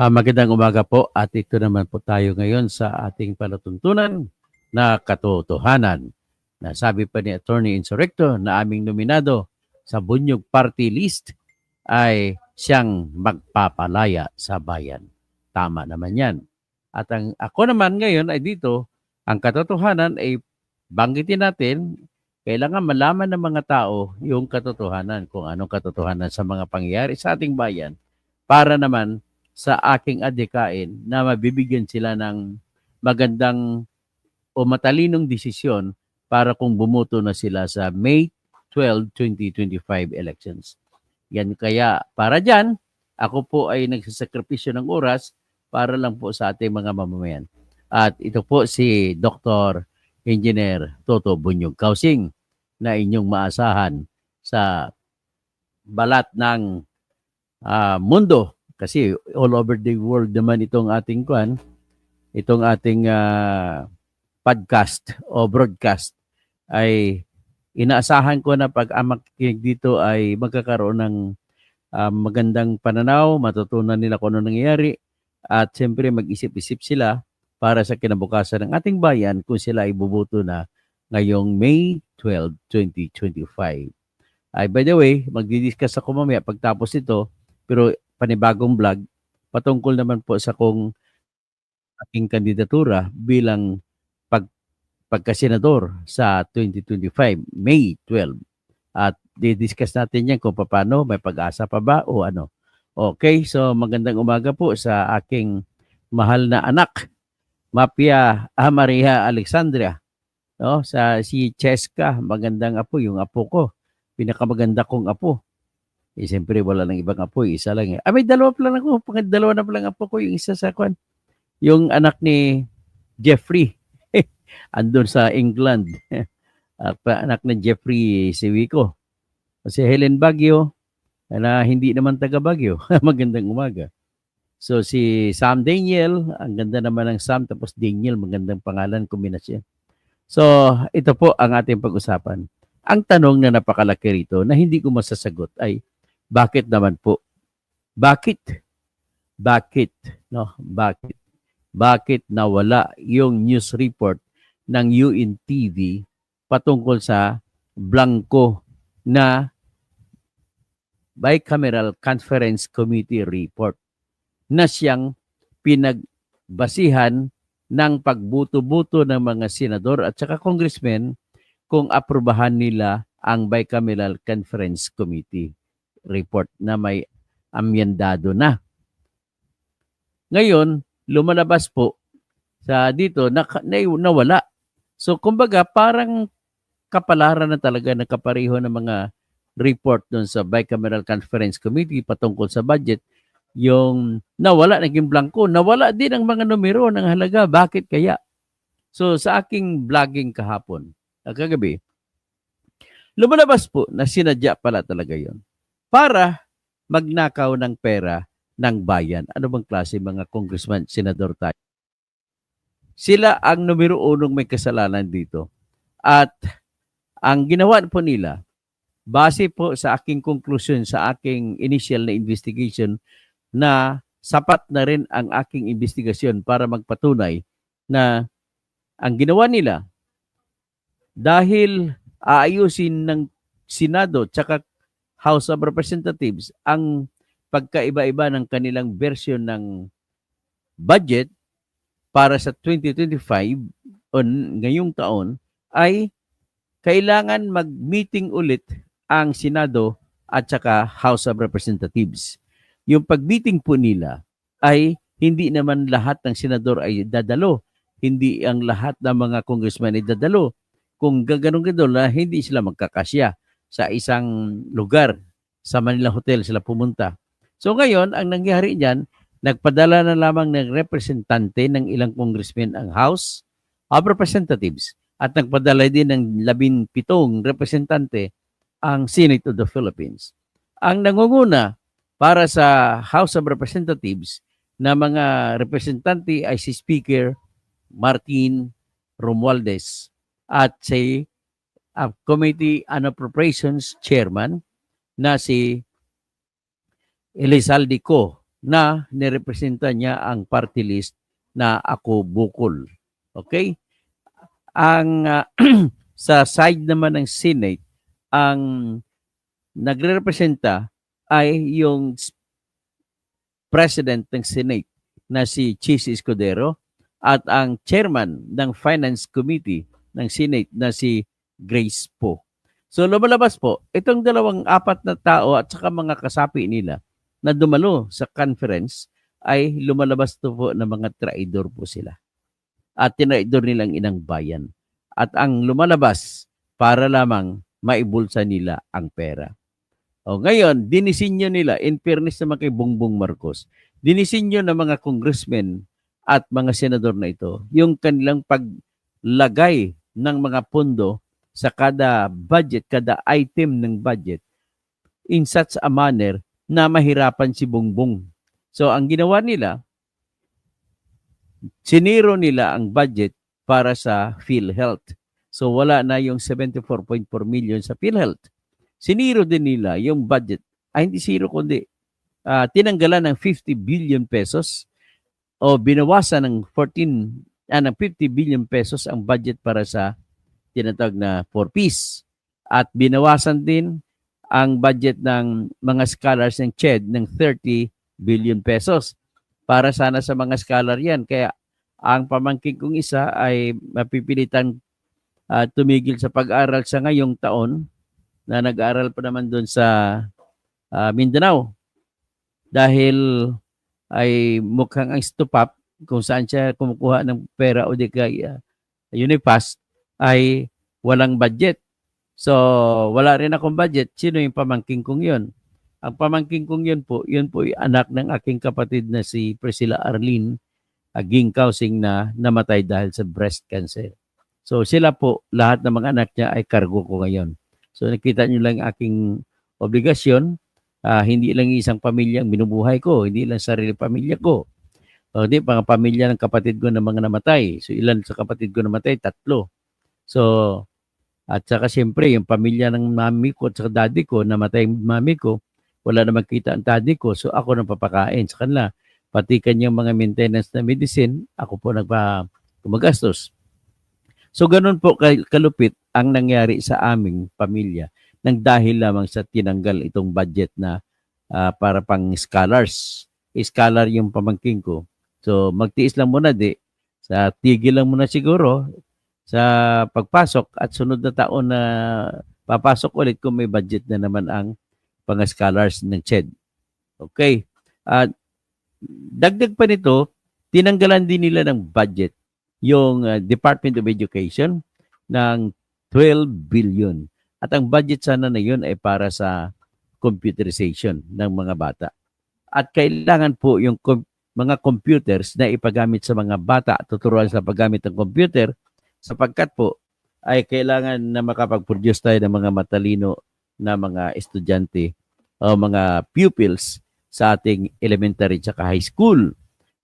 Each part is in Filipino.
Magandang umaga po at ito naman po tayo ngayon sa ating palatuntunan na katotohanan. Nasabi pa ni Attorney Insurrecto na aming nominado sa Bunyog Party List ay siyang magpapalaya sa bayan. Tama naman yan. At ako naman ngayon ay dito, ang katotohanan ay banggitin natin, kailangan malaman ng mga tao yung katotohanan, kung anong katotohanan sa mga pangyayari sa ating bayan para naman sa aking adhikain na mabibigyan sila ng magandang o matalinong desisyon para kung bumoto na sila sa May 12, 2025 elections. Yan kaya para dyan, ako po ay nagsasakripisyo ng oras para lang po sa ating mga mamamayan. At ito po si Dr. Engineer Toto Bunyog Kausing na inyong maasahan sa balat ng mundo. Kasi all over the world naman itong ating podcast o broadcast ay inaasahan ko na pag ang makikinig dito ay magkakaroon ng magandang pananaw, matutunan nila kung ano nangyayari at siyempre mag-isip-isip sila para sa kinabukasan ng ating bayan kung sila ay buboto na ngayong May 12, 2025. By the way, magdi-discuss ako mamaya pagtapos ito, pero panibagong vlog patungkol naman po sa kung aking kandidatura bilang pagkasenador sa 2025, May 12. At di-discuss natin yan kung paano, may pag-asa pa ba o ano. Okay, so magandang umaga po sa aking mahal na anak, Mapia Maria Alexandria. No, sa si Cheska, magandang apo, yung apo ko. Pinakamaganda kong apo. Siyempre, wala nang ibang apo, isa lang eh. May dalawa pa lang ako. Dalawa na pa lang apo ko. Yung isa sa kwan. Yung anak ni Jeffrey. Andun sa England. Anak ni Jeffrey si Wico. Si Helen Baguio, na hindi naman taga Baguio. Magandang umaga. So si Sam Daniel, ang ganda naman ng Sam, tapos Daniel, magandang pangalan, kombinasyon. So ito po ang ating pag-usapan. Ang tanong na napakalaki rito na hindi ko masasagot ay, bakit naman po? Bakit? Bakit? No? Bakit? Bakit nawala yung news report ng UNTV patungkol sa blanco na Bicameral Conference Committee report na siyang pinagbasihan ng pagbuto-buto ng mga senador at saka congressmen kung aprobahan nila ang Bicameral Conference Committee report na may amyendado na. Ngayon, lumalabas po sa dito nawala. So kumbaga parang kapalaran na talaga na kapareho ng mga report doon sa Bicameral Conference Committee patungkol sa budget, yung nawala, naging blanco, nawala din ang mga numero ng halaga. Bakit kaya? So sa aking vlogging kahapon, kagabi, lumalabas po na sinadya pala talaga yon para magnakaw ng pera ng bayan. Ano bang klase mga congressman, senador tayo? Sila ang numero unong may kasalanan dito. At ang ginawa po nila, base po sa aking conclusion, sa aking initial na investigation, na sapat na rin ang aking investigasyon para magpatunay na ang ginawa nila, dahil aayusin ng Senado tsaka House of Representatives ang pagkaiba-iba ng kanilang version ng budget para sa 2025 o ngayong taon, ay kailangan mag-meeting ulit ang Senado at saka House of Representatives. Yung pag-meeting po nila ay hindi naman lahat ng senador ay dadalo. Hindi ang lahat ng mga congressman ay dadalo. Kung gaganong-ganon, hindi sila magkakasya sa isang lugar. Sa Manila Hotel sila pumunta. So ngayon, ang nangyari diyan, nagpadala na lamang ng representante ng ilang congressmen ang House of Representatives at nagpadala din ng 17 representante ang Senate of the Philippines. Ang nangunguna para sa House of Representatives na mga representante ay si Speaker Martin Romualdez at si Committee on Appropriations Chairman na si Elizalde Co. na nirepresenta niya ang party list na Ako Bukol. Okay? Ang sa side naman ng Senate, ang nagrerepresenta ay yung president ng Senate na si Chis Escudero at ang chairman ng Finance Committee ng Senate na si Grace Poe. So lumalabas po, itong apat na tao at saka mga kasapi nila na dumalo sa conference ay lumalabas to po na mga traidor po sila. At tinaidor nilang inang bayan. At ang lumalabas para lamang maibulsa nila ang pera. O ngayon, dinisinyo nila, in fairness naman kay Bongbong Marcos, dinisinyo ng mga congressmen at mga senador na ito, yung kanilang paglagay ng mga pondo sa kada budget, kada item ng budget, in such a manner na mahirapan si Bongbong. So ang ginawa nila, siniro nila ang budget para sa PhilHealth. So wala na yung 74.4 million sa PhilHealth. Siniro din nila yung budget. Hindi zero kundi tinanggalan ng 50 billion pesos o binawasan ng 50 billion pesos ang budget para sa tinatawag na 4Ps. At binawasan din ang budget ng mga scholars ng CHED ng 30 billion pesos. Para sana sa mga scholar yan. Kaya ang pamangkin kong isa ay mapipilitan tumigil sa pag-aral sa ngayong taon na nag-aaral pa naman doon sa Mindanao. Dahil ay mukhang ang stupap kung saan siya kumukuha ng pera o di kaya Unipass ay walang budget. So, wala rin akong budget. Sino yung pamangking kong yun? Ang pamangking kong yun po yung anak ng aking kapatid na si Priscilla Arlene Ging Kausing na namatay dahil sa breast cancer. So, sila po, lahat ng mga anak niya ay kargo ko ngayon. So, nakita nyo lang aking obligasyon. Hindi lang isang pamilya ang binubuhay ko, hindi lang sarili pamilya ko. Hindi, mga pamilya ng kapatid ko na mga namatay. So, ilan sa kapatid ko namatay? 3. So, at saka siyempre, yung pamilya ng mami ko at saka daddy ko, namatay yung mami ko, wala na magkita ang daddy ko. So, ako nang papakain sa kanila. Pati kanyang mga maintenance na medicine, ako po gumagastos. So, ganun po kalupit ang nangyari sa aming pamilya nang dahil lamang sa tinanggal itong budget na para pang scholars. Scholar yung pamangkin ko. So, magtiis lang muna sa tigil lang muna siguro sa pagpasok at sunod na taon na papasok ulit kung may budget na naman ang pang-scholars ng CHED. Okay. At dagdag pa nito, tinanggalan din nila ng budget yung Department of Education ng 12 billion. At ang budget sana na yun ay para sa computerization ng mga bata. At kailangan po yung mga computers na ipagamit sa mga bata, tuturuan sa paggamit ng computer, sapagkat po ay kailangan na makapag-produce tayo ng mga matalino na mga estudyante o mga pupils sa ating elementary at high school.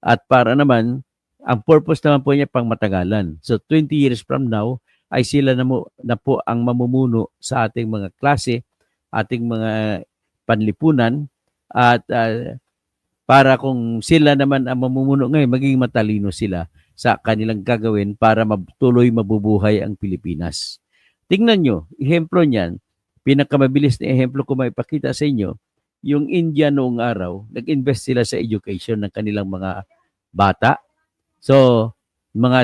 At para naman, ang purpose naman po niya pang matagalan. So 20 years from now, ay sila na po ang mamumuno sa ating mga klase, ating mga panlipunan, at para kung sila naman ang mamumuno ngayon, maging matalino sila sa kanilang gagawin para tuloy mabubuhay ang Pilipinas. Tingnan nyo, ehemplo niyan, pinakamabilis na ehemplo ko maipakita sa inyo, yung India noong araw, nag-invest sila sa education ng kanilang mga bata. So,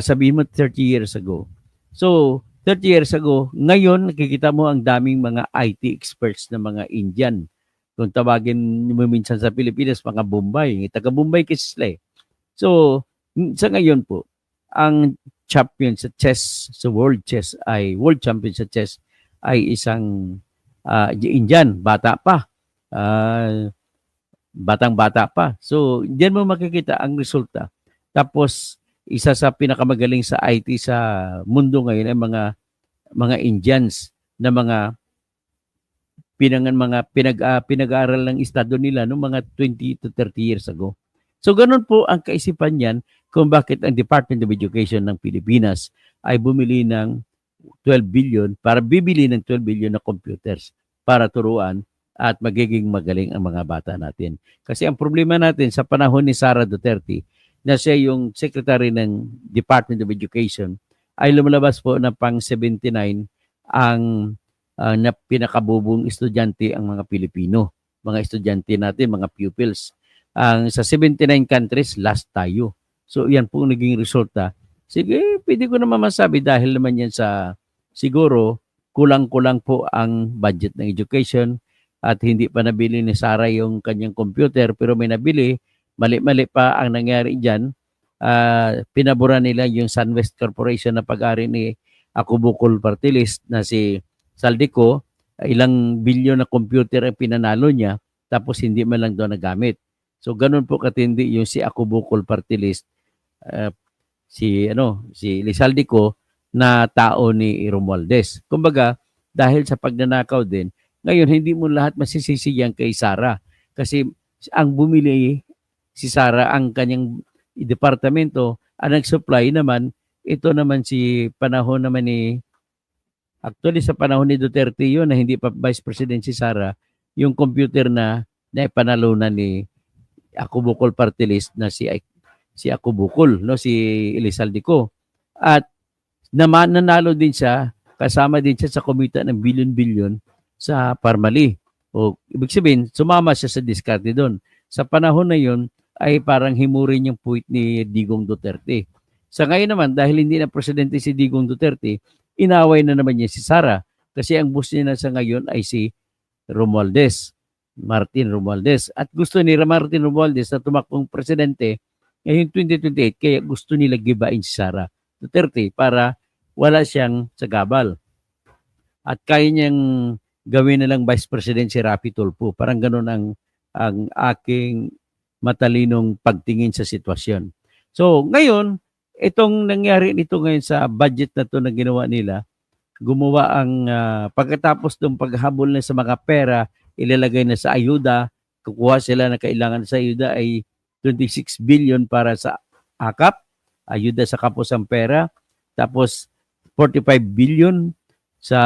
sabihin mo 30 years ago. So, 30 years ago, ngayon nakikita mo ang daming mga IT experts na mga Indian. Kung tawagin mo minsan sa Pilipinas, mga Bombay. Taga-Bombay kasi sila eh. So, sa ngayon po, ang champion sa chess, sa world champion sa chess ay isang Indian, bata pa. Batang-bata pa. So, diyan mo makikita ang resulta. Tapos, isa sa pinakamagaling sa IT sa mundo ngayon ay mga Indians na mga pinag-aaral ng estado nila noong mga 20 to 30 years ago. So, ganun po ang kaisipan niyan kung bakit ang Department of Education ng Pilipinas ay bumili ng 12 billion para bibili ng 12 billion na computers para turuan at magiging magaling ang mga bata natin. Kasi ang problema natin sa panahon ni Sara Duterte, na siya yung secretary ng Department of Education, ay lumalabas po na pang 79 ang na pinakabubong estudyante ang mga Pilipino. Mga estudyante natin, mga pupils. Ang sa 79 countries, last tayo. So yan po naging resulta. Sige, pwede ko naman masabi dahil naman yan sa siguro kulang-kulang po ang budget ng education at hindi pa nabili ni Sara yung kanyang computer pero may nabili, mali-mali pa ang nangyari dyan. Pinabura nila yung Sunwest Corporation na pag-ari ni Ako Bukol Party List na si Saldico, ilang bilyon na computer ang pinanalo niya tapos hindi man lang doon nagamit. So ganun po katindi yung si Ako Bukol Party List, si Lizaldico na tao ni Romualdez. Kumbaga, dahil sa pagnanakaw din, ngayon hindi mo lahat masisisi yan kay Sara kasi ang bumili si Sara ang kanyang departamento, ang nag-supply naman ito naman si panahon naman ni actually sa panahon ni Duterte yun na hindi pa Vice President si Sara, yung computer na naipanalunan ni Ako Bukol Party List na si Ako Bukol, no, si Elizaldico. At nanalo din siya, kasama din siya sa komite ng bilyon-bilyon sa Parmali. O ibig sabihin, sumama siya sa diskarte doon. Sa panahon na yun, ay parang himurin yung puwit ni Digong Duterte. Sa ngayon naman, dahil hindi na presidente si Digong Duterte, inaway na naman niya si Sara. Kasi ang boss niya na sa ngayon ay si Martin Romualdez. At gusto ni Martin Romualdez na tumakbong presidente ngayong 2028, kaya gusto nila gibain si Sara Duterte para wala siyang sagabal. At kaya niyang gawin na lang Vice President si Rapi Tulfo. Parang ganun ang aking matalinong pagtingin sa sitwasyon. So ngayon, itong nangyari nito ngayon sa budget na to na ginawa nila, gumawa ang pagkatapos ng paghabol na sa mga pera, ilalagay na sa ayuda, kukuha sila na kailangan sa ayuda ay 26 billion para sa AKAP, ayuda sa kapos ang pera, tapos 45 billion sa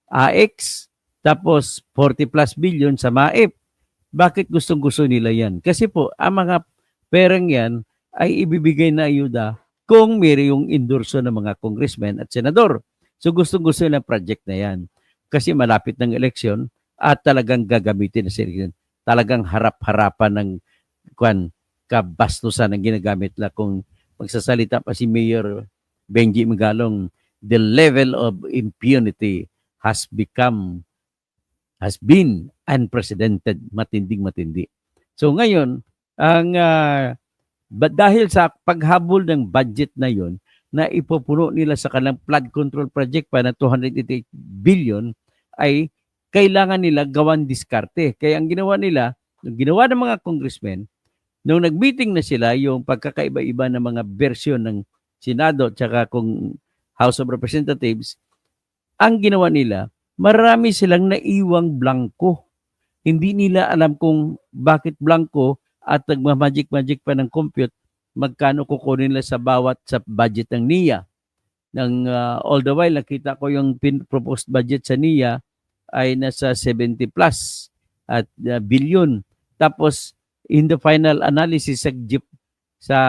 AX, tapos 40 plus billion sa MAIP. Bakit gustong-gusto nila yan? Kasi po, ang mga perang yan ay ibibigay na ayuda kung mayroong endorso ng mga congressmen at senador. So gustong-gusto nila project na yan. Kasi malapit ng eleksyon at talagang gagamitin na sila. Talagang harap-harapan ng kabastusan ang ginagamit la kung magsasalita pa si Mayor Benji Magalong, the level of impunity has been unprecedented, matinding-matindi. So ngayon, dahil sa paghabol ng budget na yon na ipupuno nila sa kanilang flood control project pa na 288 billion, ay kailangan nila gawan diskarte. Kaya ang ginawa nila, ginawa ng mga congressmen, nung nag-meeting na sila, yung pagkakaiba-iba ng mga bersyon ng Senado at saka kung House of Representatives, ang ginawa nila, marami silang naiwang blanco. Hindi nila alam kung bakit blanco at nagmamagic-magic pa ng compute, magkano kukunin nila sa bawat sa budget ng NIA. All the while, nakita ko yung proposed budget sa NIA ay nasa 70 plus at billion. Tapos, in the final analysis sa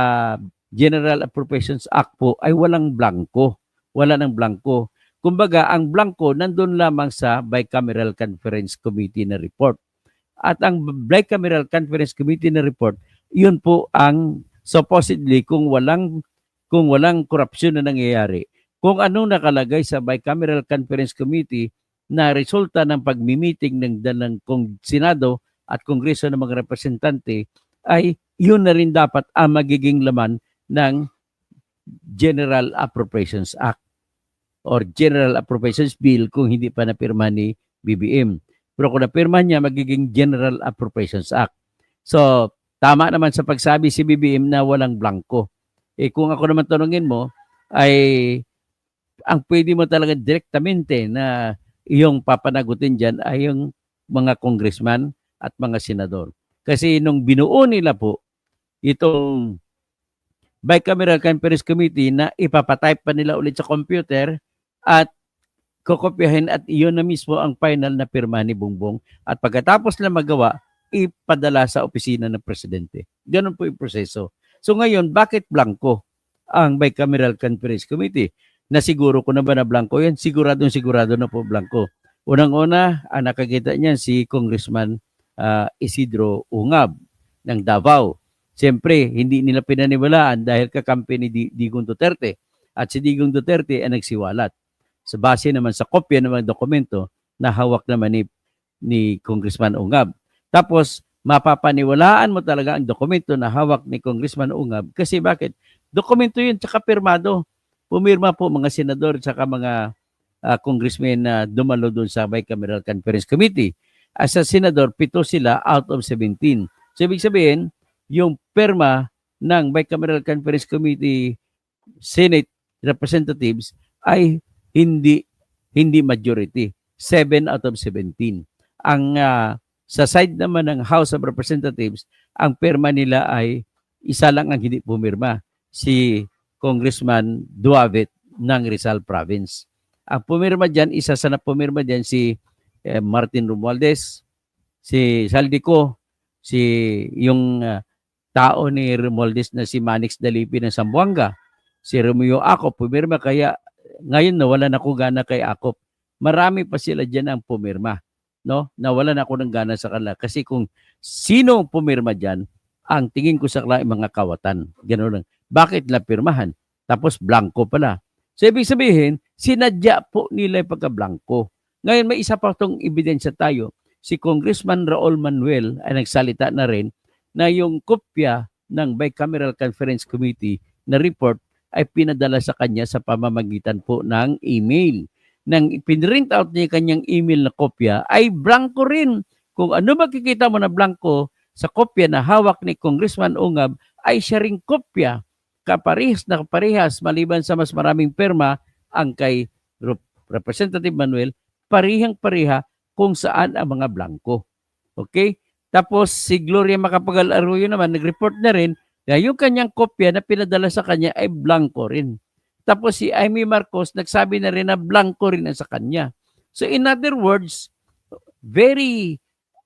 General Appropriations Act po ay walang blanco. Wala ng blanco. Kumbaga, ang blanco nandun lamang sa Bicameral Conference Committee na report. At ang Bicameral Conference Committee na report, yun po ang supposedly kung walang korupsyon na nangyayari. Kung anong nakalagay sa Bicameral Conference Committee na resulta ng pagmi-meeting ng Senado at Kongreso ng mga representante, ay yun na rin dapat ang magiging laman ng General Appropriations Act or General Appropriations Bill kung hindi pa napirma ni BBM. Pero kung napirma niya, magiging General Appropriations Act. So, tama naman sa pagsabi si BBM na walang blanco. Kung ako naman tanungin mo, ay ang pwede mo talaga direktamente na iyong papanagutin dyan ay yung mga congressman at mga senador. Kasi nung binuo nila po itong Bicameral Conference Committee na ipapatype pa nila ulit sa computer at kokopyahin at iyon na mismo ang final na pirma ni Bongbong at pagkatapos na magawa, ipadala sa opisina ng presidente. Ganun po yung proseso. So ngayon, bakit blanco ang Bicameral Conference Committee? Nasiguro ko na ba na blanco yan? Sigurado na po blanco. Unang-una, ang nakakita niyan si Congressman Isidro Ungab ng Davao. Siyempre, hindi nila pinaniwalaan dahil kakampi ni Digong Duterte. At si Digong Duterte ay nagsiwalat. Sa base naman sa kopya ng mga dokumento na hawak naman ni Congressman Ungab. Tapos, mapapaniwalaan mo talaga ang dokumento na hawak ni Congressman Ungab. Kasi bakit? Dokumento yun, tsaka pirmado. Pumirma po mga senador tsaka mga congressmen na dumalo doon sa Bicameral Conference Committee. As a senador, 7 sila out of 17. So, ibig sabihin, yung pirma ng Bicameral Conference Committee Senate representatives ay hindi majority. 7 out of 17. Ang sa side naman ng House of Representatives, ang pirma nila ay isa lang ang hindi pumirma, si Congressman Duavit ng Rizal Province. Ang pumirma dyan, isa sa pumirma dyan si Martin Romualdez, si Saldico, si yung tao ni Romualdez na si Manix Dalipi ng Zamboanga, si Romeo Acop pumirma, kaya ngayon nawalan ako gana kay Acop. Marami pa sila dyan ang pumirma. No? Nawalan ako ng gana sa kanila. Kasi kung sino pumirma dyan, ang tingin ko sa kanila ay mga kawatan. Gano'n lang. Bakit na pirmahan? Tapos blanco pala. So ibig sabihin, sinadya po nila yung pagka-blanco. Ngayon may isa pa itong ebidensya tayo. Si Congressman Raul Manuel ay nagsalita na rin na yung kopya ng Bicameral Conference Committee na report ay pinadala sa kanya sa pamamagitan po ng email. Nang pinrint out niya kanyang email na kopya, ay blanco rin. Kung ano makikita mo na blanco sa kopya na hawak ni Congressman Ungab, ay siya ring kopya. Kaparehas na kaparehas, maliban sa mas maraming pirma, ang kay Representative Manuel, parihang-pareha kung saan ang mga blanco. Okay? Tapos si Gloria Macapagal Arroyo naman, nag-report na rin, na yung kanyang kopya na pinadala sa kanya ay blanco rin. Tapos si Amy Marcos nagsabi na rin na blanco rin ang sa kanya. So in other words, very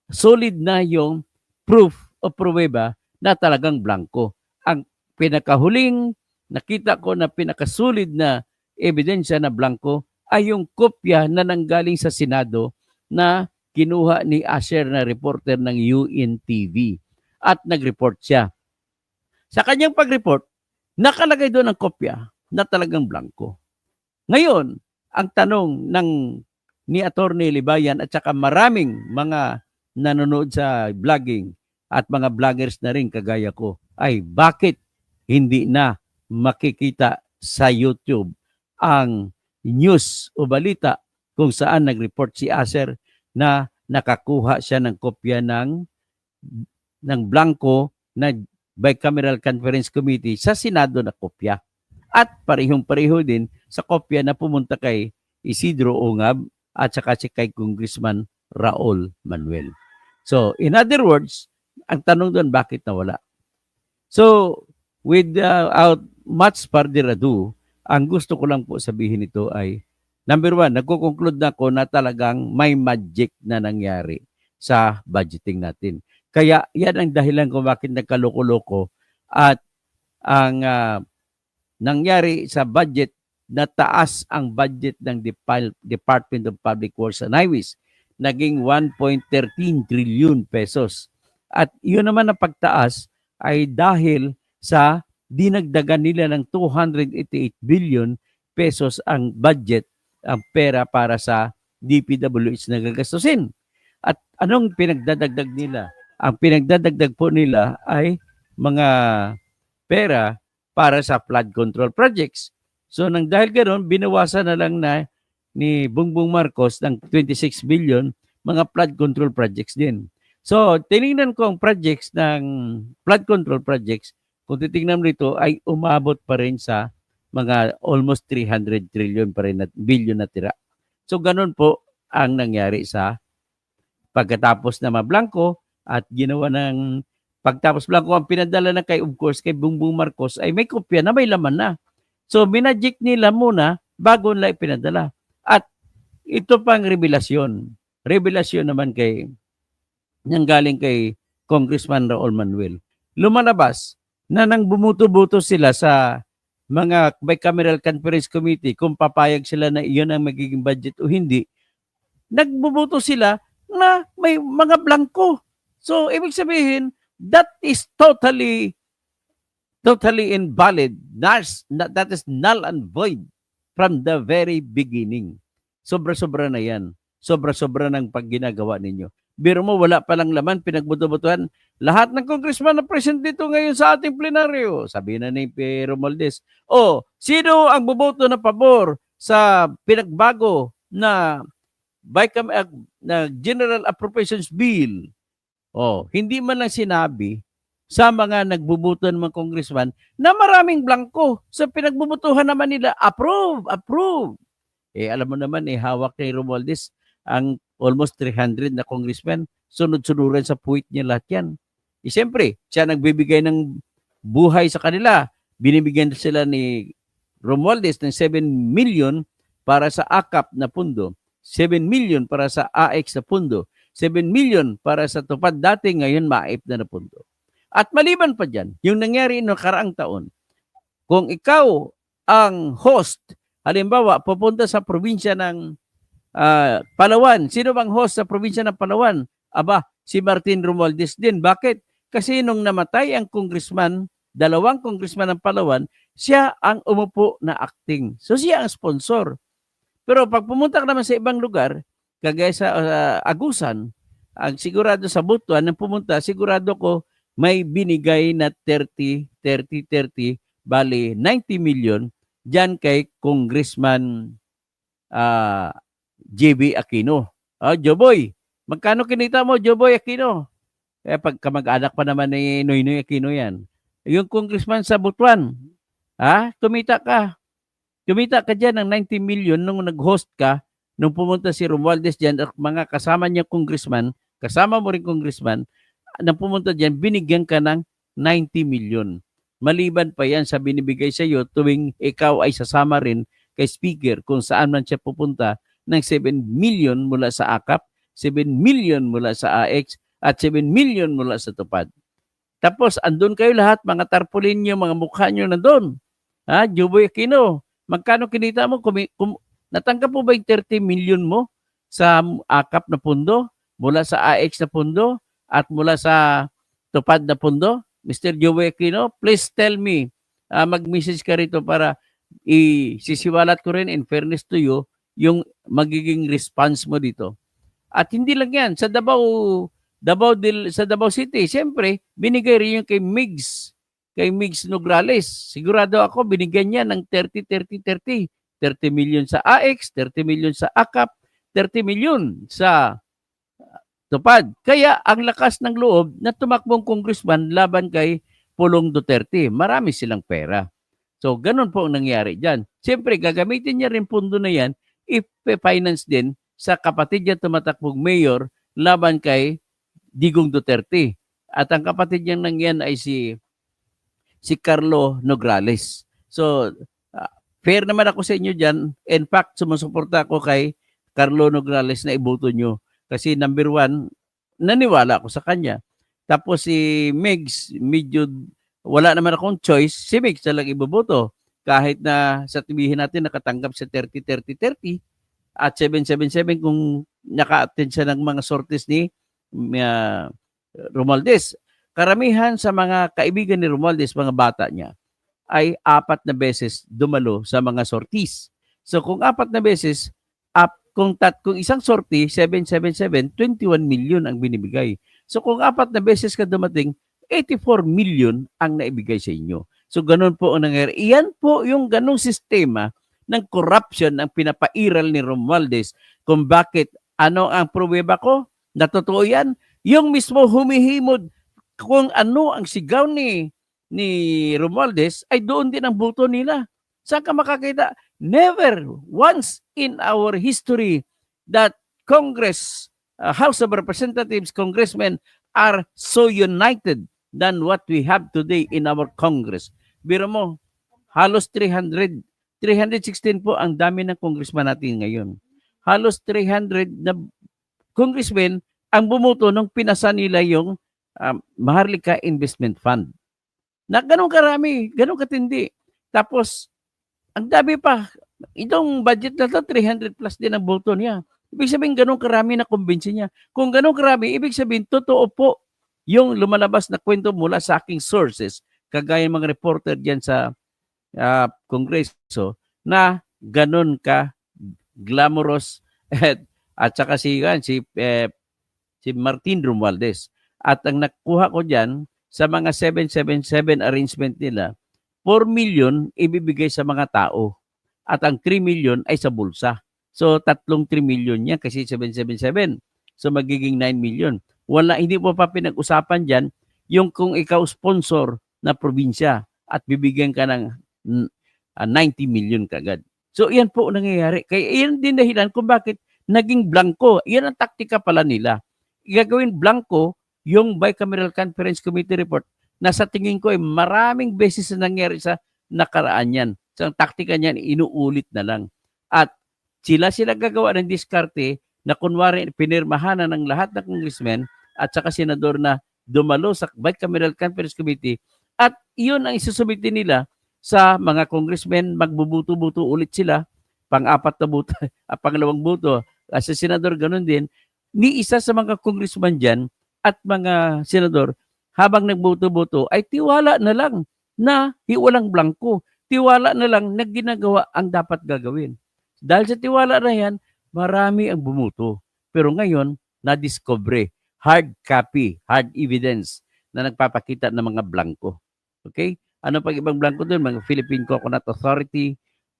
solid na yung proof o pruweba na talagang blanco. Ang pinakahuling nakita ko na pinakasolid na ebidensya na blanco ay yung kopya na nanggaling sa Senado na kinuha ni Asher na reporter ng UNTV at nag-report siya. Sa kanyang pag-report, nakalagay doon ang kopya na talagang blanco. Ngayon, ang tanong ni Attorney Libayan at saka maraming mga nanonood sa vlogging at mga vloggers na rin kagaya ko ay bakit hindi na makikita sa YouTube ang news o balita kung saan nag-report si Asher na nakakuha siya ng kopya ng blanco na Bicameral Conference Committee sa Senado na kopya. At parehong-pareho din sa kopya na pumunta kay Isidro Ungab at saka kay Congressman Raul Manuel. So, in other words, ang tanong doon, bakit nawala? So, without much further ado, ang gusto ko lang po sabihin ito ay, number 1, nagko-conclude na ako na talagang may magic na nangyari sa budgeting natin. Kaya yan ang dahilan kung bakit nagkaloko-loko at ang nangyari sa budget na taas ang budget ng Department of Public Works and Highways. Naging 1.13 trillion pesos. At yun naman na pagtaas ay dahil sa dinagdagan nila ng 288 billion pesos ang budget, ang pera para sa DPWH na gagastusin. At anong pinagdadagdag nila? Ang pinagdadagdag po nila ay mga pera para sa flood control projects. So nang dahil ganoon, binawasan na lang na ni Bongbong Marcos ng 26 billion mga flood control projects din. So tinignan ko ang projects ng flood control projects, kung titingnan mo rito ay umabot pa rin sa mga almost 300 trillion pa rin na billion na tira. So ganoon po ang nangyari sa pagkatapos na mablangko at ginawa ng pagtapos blanco ang pinadala na kay, of course, kay Bongbong Marcos ay may kopya na may laman na. So, minagic nila muna bago nila ipinadala. At ito pang revelasyon. Revelasyon naman nanggaling kay Congressman Raul Manuel. Lumalabas na nang bumuto-buto sila sa mga bicameral conference committee kung papayag sila na iyon ang magiging budget o hindi, nagbubuto sila na may mga blanco. So, ibig sabihin, that is totally invalid. That is null and void from the very beginning. Sobra-sobra na yan. Sobra-sobra ng pagginagawa ninyo. Biro mo, wala palang laman, pinagbuto-butuhan. Lahat ng congressman na present dito ngayon sa ating plenaryo. Sabi na ni P. Romualdez, sino ang buboto na pabor sa pinagbago na na General Appropriations Bill? Hindi man lang sinabi sa mga nagbubuto ng mga congressman na maraming blanco. Sa pinagbubutuhan naman nila, approve. Alam mo naman, hawak ni Romualdez ang almost 300 na congressman. Sunod-sunuran sa puwit niya lahat yan. Siyempre, siya nagbibigay ng buhay sa kanila. Binibigyan sila ni Romualdez ng 7 million para sa AKAP na pundo, 7 million para sa AX na pundo, 7 million para sa tupad dati, ngayon MAIP na pundo. At maliban pa dyan, yung nangyari noong karaang taon, kung ikaw ang host, halimbawa, pupunta sa probinsya ng Palawan. Sino bang host sa probinsya ng Palawan? Si Martin Romualdez din. Bakit? Kasi nung namatay ang congressman, 2 congressman ng Palawan, siya ang umupo na acting. So siya ang sponsor. Pero pag pumunta ka naman sa ibang lugar, kagaya sa Agusan, ang sigurado sa Butuan, nang pumunta, sigurado ko may binigay na 30, bali 90 million dyan kay Congressman JB Aquino. Joboy, magkano kinita mo, Joboy Aquino? Pagka mag-anak pa naman ni Noynoy Aquino yan. Yung congressman sa Butuan, kumita ka. Kumita ka dyan ng 90 million nung nag-host ka, nung pumunta si Romualdez dyan at mga kasama niya congressman, kasama mo rin congressman, nang pumunta dyan, binigyan ka ng 90 million. Maliban pa yan sa binibigay sa iyo tuwing ikaw ay sasama rin kay speaker kung saan man siya pupunta, ng 7 million mula sa AKAP, 7 million mula sa AX, at 7 million mula sa tupad. Tapos, andun kayo lahat, mga tarpaulin nyo, mga mukha nyo nandun. Joboy Aquino, magkano kinita mo? Natanggap mo ba yung 30 million mo sa AKAP na pundo, mula sa AX na pundo, at mula sa tupad na pundo? Mr. Joboy Aquino, please tell me, mag-message ka rito para isisiwalat ko rin, in fairness to you, yung magiging response mo dito. At hindi lang yan, sa Davao City, siyempre, binigay rin yung kay Migs Nograles. Sigurado ako, binigyan niya ng 30 million sa AX, 30 million sa AKAP, 30 million sa tupad. Kaya, ang lakas ng loob na tumakbong congressman laban kay Pulong Duterte. Marami silang pera. So, ganun po ang nangyari dyan. Siyempre, gagamitin niya rin pundo na yan i-finance din sa kapatid niya tumatakbong mayor laban kay Digong Duterte. At ang kapatid niya nang yan ay si Carlo Nograles. So, fair naman ako sa inyo dyan. In fact, sumusuporta ako kay Carlo Nograles na iboto nyo. Kasi number 1, naniwala ako sa kanya. Tapos si Migs, medyo wala naman akong choice. Si Migs talagang iboboto. Kahit na sa sabihin natin nakatanggap sa 30 at 777 kung naka-attend siya ng mga sorties ni Romualdez. Karamihan sa mga kaibigan ni Romualdez, mga bata niya, ay 4 na beses dumalo sa mga sorties. So kung 4 na beses, kung isang sortie, 777, 21 million ang binibigay. So kung 4 na beses ka dumating, 84 million ang naibigay sa inyo. So, ganun po ang nangyari. Iyan po yung ganung sistema ng corruption ang pinapairal ni Romualdez kung bakit ano ang pruweba ko na totoo yan. Yung mismo humihimod kung ano ang sigaw ni Romualdez ay doon din ang boto nila. Saan ka makakita? Never once in our history that Congress, House of Representatives, congressmen are so united than what we have today in our Congress. Biro mo, halos 316 po ang dami ng congressman natin ngayon. halos 300 na congressmen ang bumoto nung pinasa nila yung Maharlika Investment Fund. Na ganun karami, ganun katindi. Tapos, ang dami pa. Itong budget na to, 300 plus din ang boto niya. Ibig sabihin, ganun karami na kumbinsi niya. Kung ganun karami, ibig sabihin, totoo po yung lumalabas na kwento mula sa aking sources, kagaya mga reporter dyan sa Kongreso, na ganun ka glamorous at saka si Martin Romualdez. At ang nakuha ko dyan, sa mga 777 arrangement nila, 4 million ibibigay sa mga tao. At ang 3 million ay sa bulsa. So, tatlong 3 million niya kasi 777. So, magiging 9 million. Hindi mo pa pinag-usapan dyan yung kung ikaw sponsor na probinsya at bibigyan ka ng 90 million kagad. So, yan po nangyayari. Kaya yan din dahilan kung bakit naging blanco. Yan ang taktika pala nila. Gagawin blanco yung Bicameral Conference Committee report na sa tingin ko ay maraming beses na nangyari sa nakaraan yan. So, ang taktika niyan, inuulit na lang. At sila gagawa ng diskarte na kunwari pinirmahan na ng lahat ng congressmen at saka senador na dumalo sa Bicameral Conference Committee at iyon ang isusubitin nila sa mga congressmen, magbubuto-buto ulit sila, pang-apat na buto, pangalawang buto, sa senador ganun din, ni isa sa mga congressman dyan at mga senador, habang nagbuto-buto, ay tiwala na lang na walang blanco. Tiwala na lang na ginagawa ang dapat gagawin. Dahil sa tiwala na yan, marami ang bumuto. Pero ngayon, na-discover, hard copy, hard evidence na nagpapakita ng mga blanco. Okay? Ano pang ibang blanco doon? Mga Philippine Coconut Authority,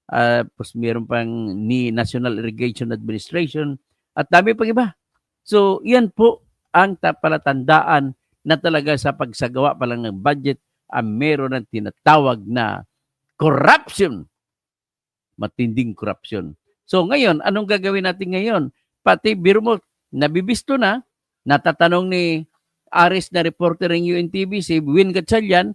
tapos mayroon pang ni National Irrigation Administration, at dami pang iba. So, yan po ang palatandaan na talaga sa pagsagawa pa lang ng budget, meron ng tinatawag na corruption. Matinding corruption. So, ngayon, anong gagawin natin ngayon? Pati, biro mo, nabibisto na, natatanong ni Aris na reporter ng UNTV, si Win Gatchalian,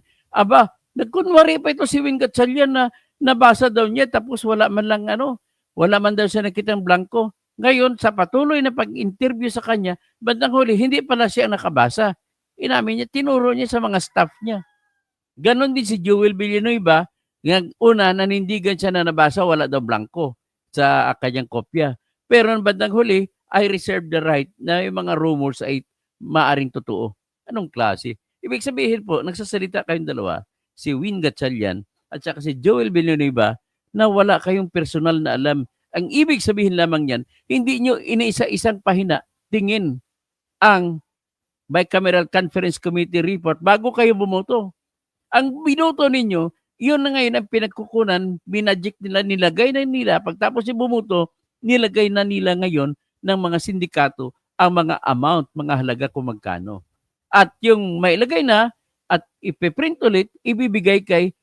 nagkunwari pa ito si Win Gatchalian na nabasa daw niya tapos wala man daw siya nakitang blanco. Ngayon, sa patuloy na pag-interview sa kanya, bandang huli, hindi pala siya nakabasa. Inamin niya, tinuro niya sa mga staff niya. Ganon din si Joel Villanueva, una, nanindigan siya na nabasa, wala daw blanco sa kanyang kopya. Pero bandang huli, I reserve the right na yung mga rumors ay maaring totoo. Anong klase? Ibig sabihin po, nagsasalita kayong dalawa, si Win Gatchalian at saka si Joel Villanueva, na wala kayong personal na alam. Ang ibig sabihin lamang yan, hindi nyo iniisa-isang pahina tingin ang Bicameral Conference Committee report bago kayo bumoto. Ang binoto ninyo, yun na ngayon ang pinagkukunan, minajik nila, nilagay na nila, pagtapos yung bumuto, nilagay na nila ngayon ng mga sindikato ang mga amount, mga halaga kung magkano. At yung mailagay na at ipiprint ulit, ibibigay kay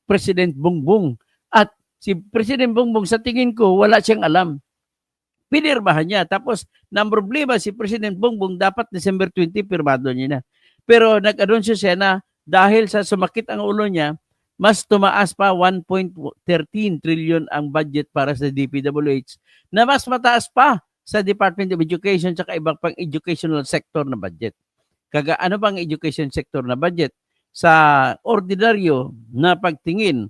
President Bongbong. At si President Bongbong, sa tingin ko, wala siyang alam. Pinirmahan niya. Tapos, ng problema, si President Bongbong, dapat December 20, pirmado niya na. Pero nag-anunsyo siya na dahil sa sumakit ang ulo niya, mas tumaas pa 1.13 trillion ang budget para sa DPWH na mas mataas pa sa Department of Education at ibang pang educational sector na budget. Ano bang education sector na budget? Sa ordinaryo na pagtingin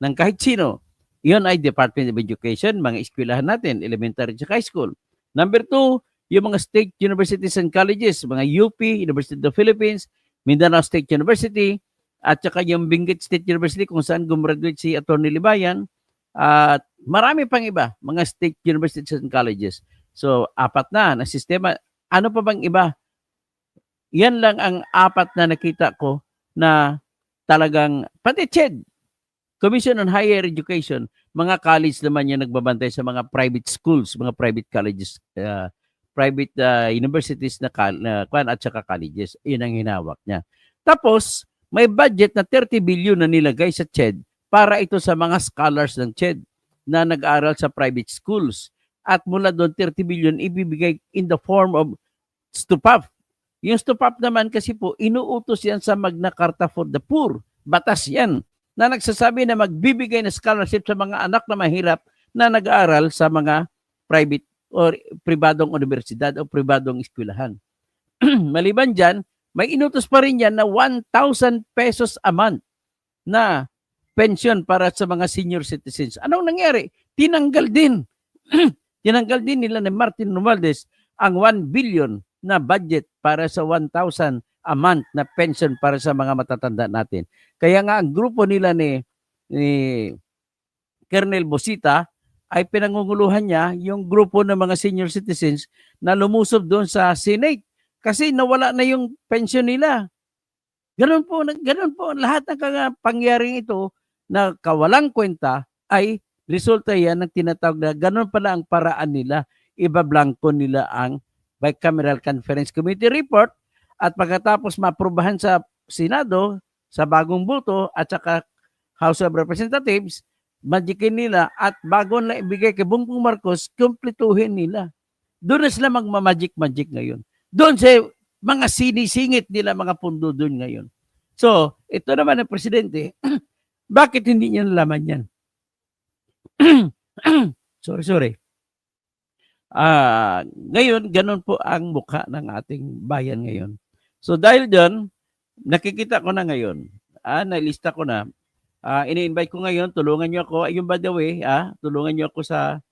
ng kahit sino, yun ay Department of Education, mga eskwelahan natin, elementary at high school. Number 2, yung mga state universities and colleges, mga UP, University of the Philippines, Mindanao State University, at saka yung Benguet State University kung saan gumraduate si Atty. Libayan, at marami pang iba, mga state universities and colleges. So, 4 na sistema. Ano pa bang iba? Yan lang ang 4 na nakita ko na talagang, pati CHED, Commission on Higher Education, mga college naman yan nagbabantay sa mga private schools, mga private colleges, private universities na at saka colleges. Yun ang hinawak niya. Tapos, may budget na 30 billion na nilagay sa CHED para ito sa mga scholars ng CHED na nag-aaral sa private schools. At mula doon, 30 billion ibibigay in the form of STUPAP. Yung STUPAP naman kasi po, inuutos yan sa Magna Carta for the Poor. Batas yan na nagsasabi na magbibigay na scholarship sa mga anak na mahirap na nag-aaral sa mga private o pribadong universidad o pribadong eskwelahan. Maliban dyan, may inutos pa rin yan na 1,000 pesos a month na pension para sa mga senior citizens. Anong nangyari? Tinanggal din. Tinanggal din nila ni Martin Romualdez ang 1 billion na budget para sa 1,000 a month na pension para sa mga matatanda natin. Kaya nga ang grupo nila ni Colonel Bosita ay pinangunguluhan niya yung grupo ng mga senior citizens na lumusob doon sa Senate kasi nawala na yung pension nila. Ganun po lahat ng pangyaring ito na kawalang kwenta ay resulta yan ng tinatawag na ganun pala ang paraan nila. Ibablangko nila ang Bicameral Conference Committee report at pagkatapos maaprubahan sa Senado sa bagong boto at saka House of Representatives, magikin nila at bago na ibigay kay Bongbong Marcos, kumpletuhin nila. Doon na sila magmamagic-magic ngayon. Doon sa mga sinisingit nila mga pundo doon ngayon. So, ito naman ang presidente, bakit hindi niya nalaman yan? Sorry. Ngayon, ganun po ang mukha ng ating bayan ngayon. So, dahil doon, nakikita ko na ngayon, nalista ko na, ini-invite ko ngayon, tulungan niyo ako, ayun by the way, tulungan niyo ako sa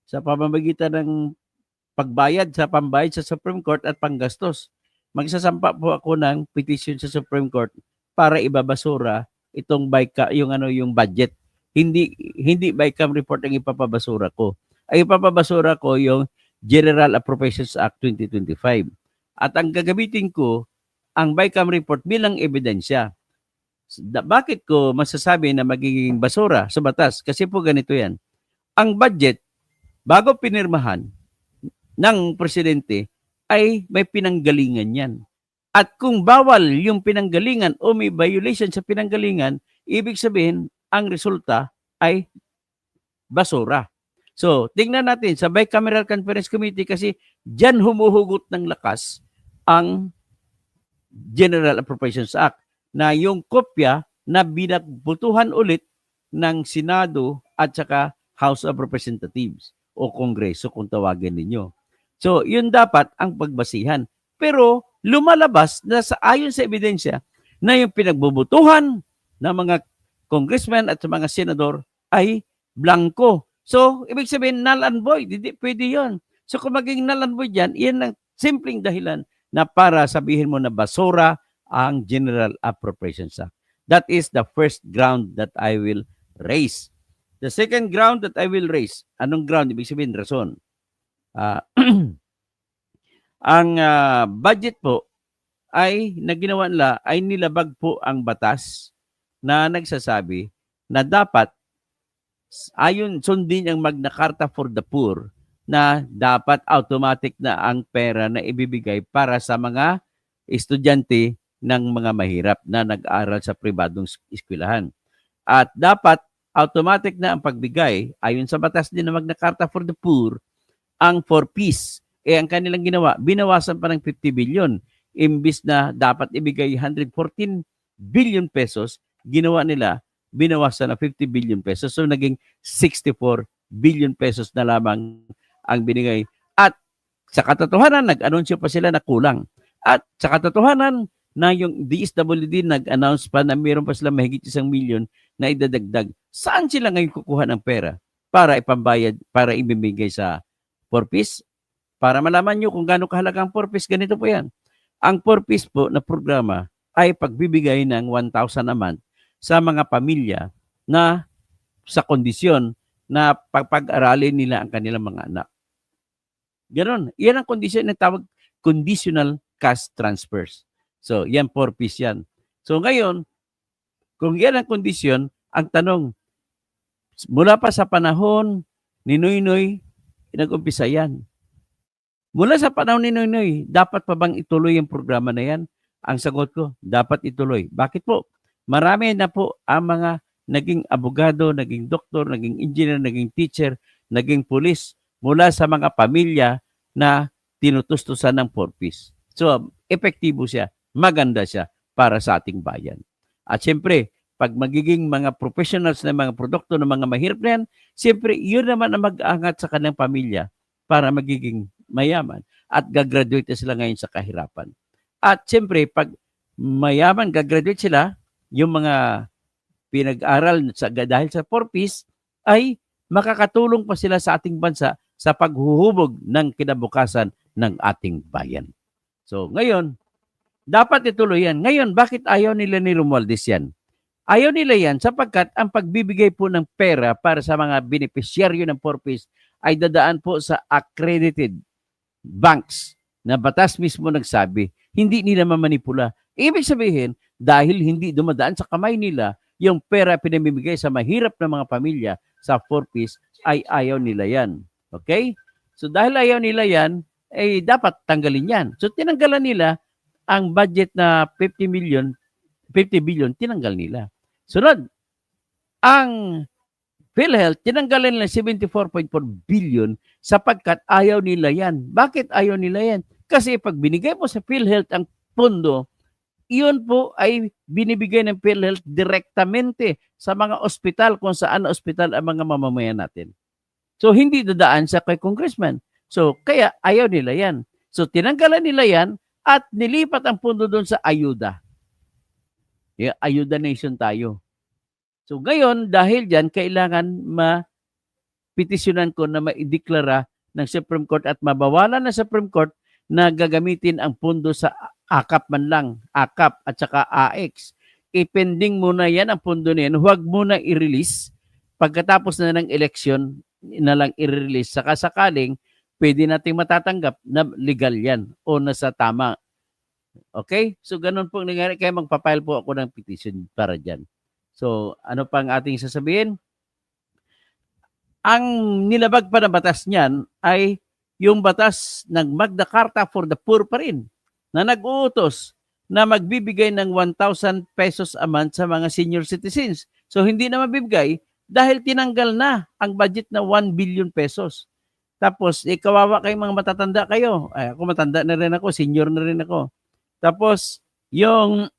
sa pamamagitan ng pambayad sa Supreme Court at panggastos. Magsasampa po ako ng petition sa Supreme Court para ibabasura itong yung budget. Hindi BICAM report ang ipapabasura ko. Ay ipapabasura ko yung General Appropriations Act 2025. At ang gagamitin ko ang BICAM report bilang ebidensya. Bakit ko masasabi na magiging basura sa batas? Kasi po ganito yan. Ang budget, bago pinirmahan ng presidente, ay may pinanggalingan yan. At kung bawal yung pinanggalingan o may violation sa pinanggalingan, ibig sabihin, ang resulta ay basura. So, tingnan natin sa Bicameral Conference Committee kasi dyan humuhugot ng lakas ang General Appropriations Act na yung kopya na binagbutuhan ulit ng Senado at saka House of Representatives o Kongreso kung tawagin ninyo. So, yun dapat ang pagbasihan. Pero lumalabas na ayon sa ebidensya na yung pinagbubutuhan ng mga congressman at mga senador ay blanco. So, ibig sabihin, null and void. Hindi pwede yun. So, kung maging null and void yan, yan ang simpleng dahilan na para sabihin mo na basura ang General Appropriations Act. That is the first ground that I will raise. The second ground that I will raise, anong ground? Ibig sabihin, rason. Ang budget po ay naginawa nila ay nilabag po ang batas na nagsasabi na dapat ayon sundin ang Magna Carta for the Poor na dapat automatic na ang pera na ibibigay para sa mga estudyante ng mga mahirap na nag-aaral sa pribadong eskwelahan. At dapat automatic na ang pagbigay ayon sa batas din ng Magna Carta for the Poor ang for peace. Ang kanilang ginawa, binawasan pa ng 50 billion. Imbis na dapat ibigay 114 billion pesos, ginawa nila, binawasan na 50 billion pesos. So, naging 64 billion pesos na lamang ang binigay. At sa katotohanan, nag-anunsyo pa sila na kulang. At sa katotohanan, na yung DSWD nag-announce pa na mayroon pa sila mahigit 1 milyon na idadagdag. Saan sila ngayon kukuha ng pera para ipambayad, para ibibigay sa for-peace? Para malaman nyo kung gaano kahalaga ang for-peace, ganito po yan. Ang for-peace po na programa ay pagbibigay ng 1,000 a month sa mga pamilya na sa kondisyon na pag-aralin nila ang kanilang mga anak. Ganon. Yan ang kondisyon na tawag conditional cash transfers. So, yan for-peace yan. So, ngayon, kung yan ang kondisyon, ang tanong, mula pa sa panahon ni Noynoy, nag-umpisa yan. Mula sa panahon ni Noynoy, dapat pa bang ituloy yung programa na yan? Ang sagot ko, dapat ituloy. Bakit po? Marami na po ang mga naging abogado, naging doktor, naging engineer, naging teacher, naging pulis mula sa mga pamilya na tinutustusan ng for-peace. So, epektibo siya, maganda siya para sa ating bayan. At siyempre, pag magiging mga professionals na mga produkto ng mga mahirap na yan, siyempre, yun naman ang mag-aangat sa kanilang pamilya para magiging mayaman at gagraduate sila ngayon sa kahirapan. At siyempre, pag mayaman, gagraduate sila, yung mga pinag-aral dahil sa 4Ps ay makakatulong pa sila sa ating bansa sa paghuhubog ng kinabukasan ng ating bayan. So, ngayon, dapat ituloy yan. Ngayon, bakit ayaw nila ni Romualdez yan? Ayaw nila yan sapagkat ang pagbibigay po ng pera para sa mga beneficiaryo ng 4Ps ay dadaan po sa accredited banks na batas mismo nagsabi, hindi nila mamanipula. Ibig sabihin, dahil hindi dumadaan sa kamay nila yung pera pinamimigay sa mahirap na mga pamilya sa 4Ps, ay ayaw nila yan. Okay? So dahil ayaw nila yan, ay dapat tanggalin yan. So tinanggalan nila ang budget na 50 billion, tinanggal nila. Sunod, ang PhilHealth, tinanggalan nila 74.4 billion sapagkat ayaw nila yan. Bakit ayaw nila yan? Kasi pag binigay mo sa PhilHealth ang pondo, iyon po ay binibigay ng PhilHealth direktamente sa mga ospital kung saan ospital ang mga mamamayan natin. So, hindi dadaan sa kay congressman. So, kaya ayaw nila yan. So, tinanggalan nila yan at nilipat ang pondo doon sa ayuda. Ayuda nation tayo. So, ngayon, dahil dyan, kailangan mapetisyonan ko na maideklara ng Supreme Court at mabawalan ng Supreme Court na gagamitin ang pondo sa AKAP man lang, AKAP at saka AX. Ipending muna yan ang pondo na yan. Huwag muna i-release. Pagkatapos na ng eleksyon, na lang i-release. Saka sakaling, pwede nating matatanggap na legal yan o nasa tama. Okay? So, ganun po nangyari. Kaya magpapile po ako ng petition para dyan. So, ano pang ating sasabihin? Ang nilabag pa na batas niyan ay yung batas ng Magna Carta for the Poor pa rin na nag-uutos na magbibigay ng 1,000 pesos a month sa mga senior citizens. So, hindi na mabibigay dahil tinanggal na ang budget na 1 billion pesos. Tapos, kawawa kayong mga matatanda kayo. Ay, ako matanda na rin ako, senior na rin ako. Tapos, yung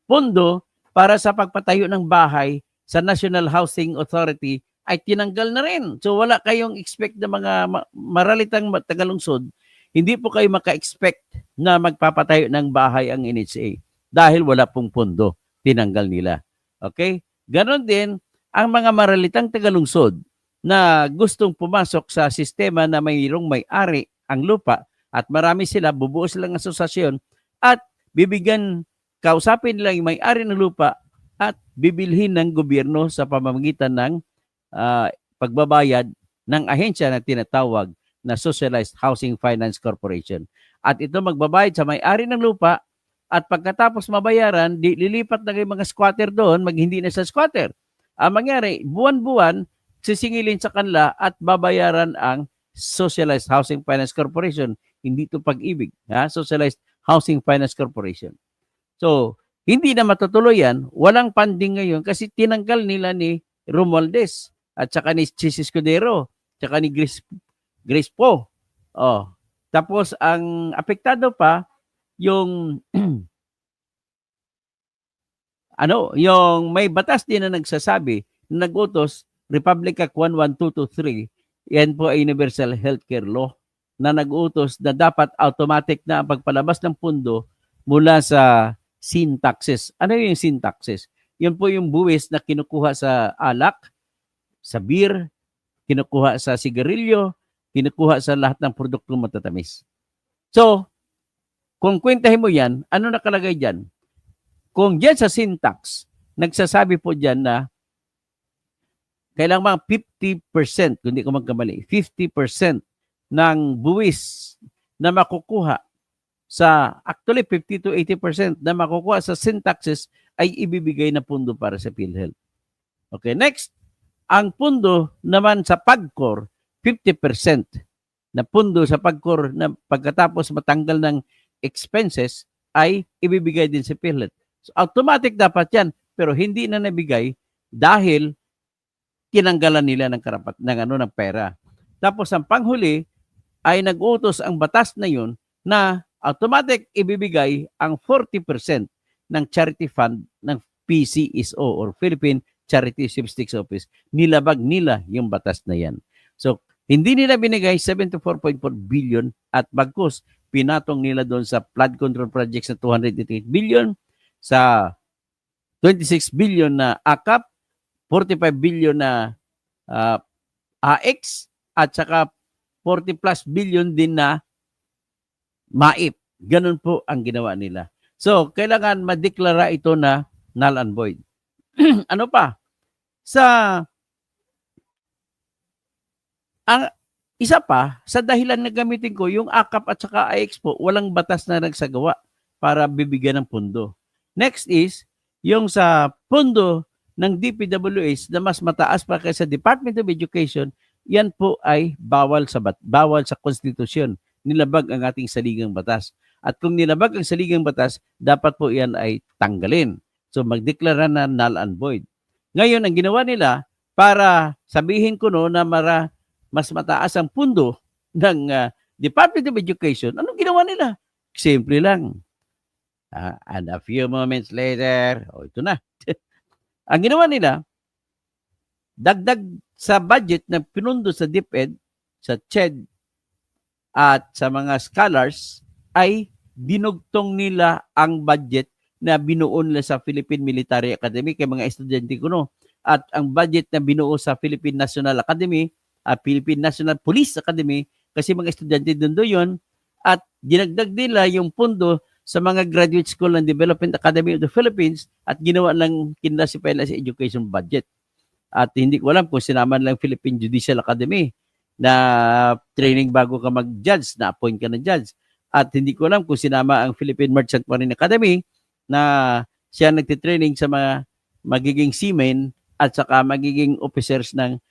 pondo para sa pagpatayo ng bahay sa National Housing Authority ay tinanggal na rin. So, wala kayong expect na mga maralitang tagalungsod. Hindi po kayo maka-expect na magpapatayo ng bahay ang NHA dahil wala pong pondo. Tinanggal nila. Okay? Ganon din ang mga maralitang tagalungsod na gustong pumasok sa sistema na mayroong may-ari ang lupa at marami sila, bubuo silang asosasyon at bibigyan, kausapin nila yung may-ari ng lupa at bibilhin ng gobyerno sa pamamagitan ng pagbabayad ng ahensya na tinatawag na Socialized Housing Finance Corporation. At ito magbabayad sa may-ari ng lupa at pagkatapos mabayaran, lilipat na yung mga squatter doon, hindi na sa squatter. Ang mangyari, buwan-buwan, sisingilin sa kanila at babayaran ang Socialized Housing Finance Corporation. Hindi ito Pag-ibig. Socialized Housing Finance Corporation. So, hindi na matutuloy yan. Walang funding ngayon kasi tinanggal nila ni Romualdez at saka ni Chis Escudero, saka ni Grace Poe. Tapos, ang apektado pa, yung yung may batas din na nagsasabi, na nag-utos, Republic Act 11223, yan po ay Universal Healthcare Law, na nag-utos na dapat automatic na ang pagpalabas ng pundo mula sa sin taxes. Ano yung sin taxes? Yun po yung buwis na kinukuha sa alak, sa beer, kinukuha sa sigarilyo, kinukuha sa lahat ng produktong matatamis. So, kung kwentahin mo yan, ano nakalagay dyan? Kung dyan sa sin tax, nagsasabi po dyan na kailangan 50%, kung hindi ko magkamali, 50% ng buwis na makukuha sa, actually 50 to 80% na makukuha sa sin taxes ay ibibigay na pundo para sa PhilHealth. Okay, next, ang pundo naman sa PAGCOR, 50% na pundo sa PAGCOR na pagkatapos matanggal ng expenses ay ibibigay din sa PhilHealth. So, automatic dapat yan, pero hindi na nabigay dahil tinanggalan nila ng karapat ng pera. Tapos ang panghuli ay nag-utos ang batas na yun na automatic ibibigay ang 40% ng charity fund ng PCSO or Philippine Charity Statistics Office. Nilabag nila yung batas na yan. So, hindi nila binigay 74.4 billion at bagkus pinatong nila doon sa flood control projects na 288 billion, sa 26 billion na AKAP, 45 billion na AX, at saka 40 plus billion din na MAIP. Ganun po ang ginawa nila. So, kailangan madeklara ito na null and void. Ano pa? Ang isa pa, sa dahilan na gamitin ko, yung AKAP at saka AX po, walang batas na nagsagawa para bibigyan ng pondo. Next is, yung sa pondo ng DPWH na mas mataas pa kaysa Department of Education, yan po ay bawal sa konstitusyon. Nilabag ang ating saligang batas. At kung nilabag ang saligang batas, dapat po yan ay tanggalin. So magdeklara na null and void. Ngayon, ang ginawa nila, para sabihin ko no na mas mataas ang pundo ng Department of Education, anong ginawa nila? Simple lang. And a few moments later, ito na. Ang ginawa nila, dagdag sa budget na pinundo sa DepEd, sa CHED, at sa mga scholars, ay dinugtong nila ang budget na binuo nila sa Philippine Military Academy kay mga estudyante ko no. At ang budget na binuo sa Philippine National Academy, Philippine National Police Academy, kasi mga estudyante doon yun, at dinagdag nila yung pundo sa mga Graduate School and Development Academy of the Philippines at ginawa lang kinlasify na sa education budget. At hindi ko alam kung sinaman lang Philippine Judicial Academy na training bago ka mag-judge, na-appoint ka na judge. At hindi ko alam kung sinama ang Philippine Merchant Marine Academy na siya nagtitraining sa mga magiging seamen at saka magiging officers ng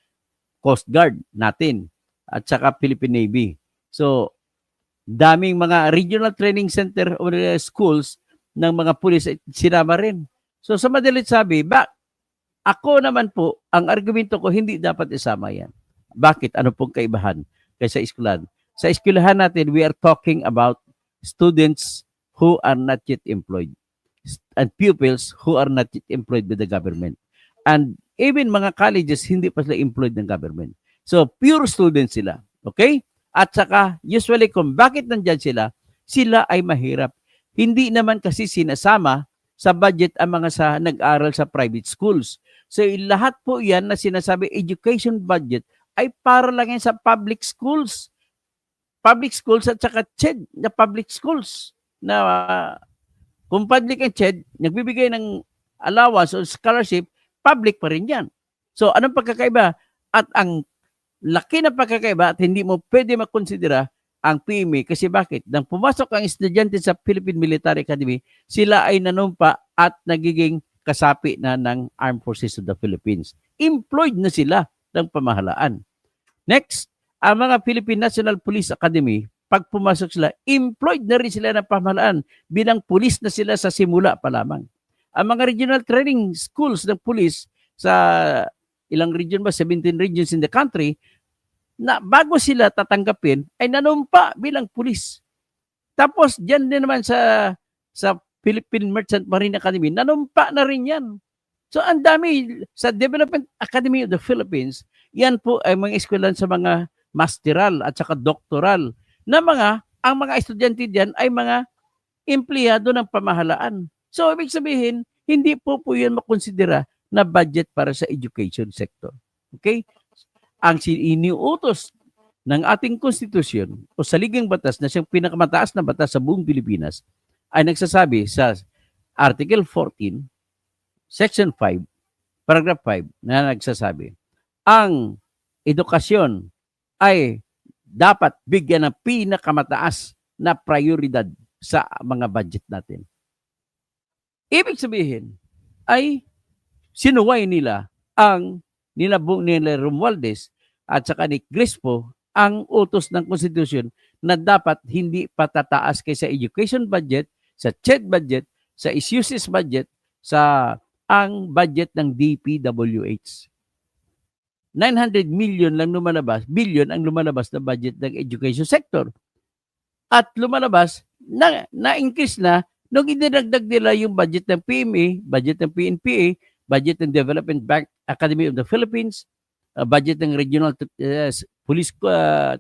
Coast Guard natin at saka Philippine Navy. So, daming mga regional training center o schools ng mga pulis sinama rin. So, sa madalit sabi, ako naman po, ang argumento ko, hindi dapat isama yan. Bakit? Ano pong kaibahan kaysa eskwelahan? Sa eskwelahan natin, we are talking about students who are not yet employed and pupils who are not yet employed by the government. And even mga colleges, hindi pa sila employed ng government. So, pure students sila. Okay? At saka, usually, kung bakit nandyan sila ay mahirap. Hindi naman kasi sinasama sa budget ang mga nag-aral sa private schools. So, lahat po yan na sinasabi education budget ay para lang yan sa public schools. Public schools at saka CHED na public schools. Na kung public ang CHED, nagbibigay ng allowance o scholarship, public pa rin yan. So, anong pagkakaiba? At ang laki na pagkakaiba at hindi mo pwede makonsidera ang PMA kasi bakit? Nang pumasok ang estudyante sa Philippine Military Academy, sila ay nanumpa at nagiging kasapi na ng Armed Forces of the Philippines. Employed na sila ng pamahalaan. Next, ang mga Philippine National Police Academy, pag pumasok sila, employed na rin sila ng pamahalaan. Bilang pulis na sila sa simula pa lamang. Ang mga regional training schools ng pulis sa ilang region ba, 17 regions in the country, na bago sila tatanggapin, ay nanumpa bilang pulis. Tapos, dyan din naman sa Philippine Merchant Marine Academy, nanumpa na rin yan. So, ang dami sa Development Academy of the Philippines, yan po ay mga eskwelahan sa mga masteral at saka doctoral na ang mga estudyante diyan ay mga empleyado ng pamahalaan. So, ibig sabihin, hindi po yan makonsidera na budget para sa education sector. Okay? Ang iniuutos ng ating konstitusyon o saligang batas na siyang pinakamataas na batas sa buong Pilipinas ay nagsasabi sa Article 14, Section 5, Paragraph 5 na nagsasabi, ang edukasyon ay dapat bigyan ng pinakamataas na prioridad sa mga budget natin. Ibig sabihin ay sinuway nila ang nilabong nila Romualdez at saka ni Crispo ang utos ng konstitusyon na dapat hindi patataas kaysa education budget, sa CHED budget, sa SUSIS budget, sa ang budget ng DPWH. 900 million lang lumalabas, billion ang lumalabas na budget ng education sector. At lumalabas, na-increase na Nung idinagdag nila yung budget ng PMA, budget ng PNPA, budget ng Development Bank Academy of the Philippines, budget ng Regional Police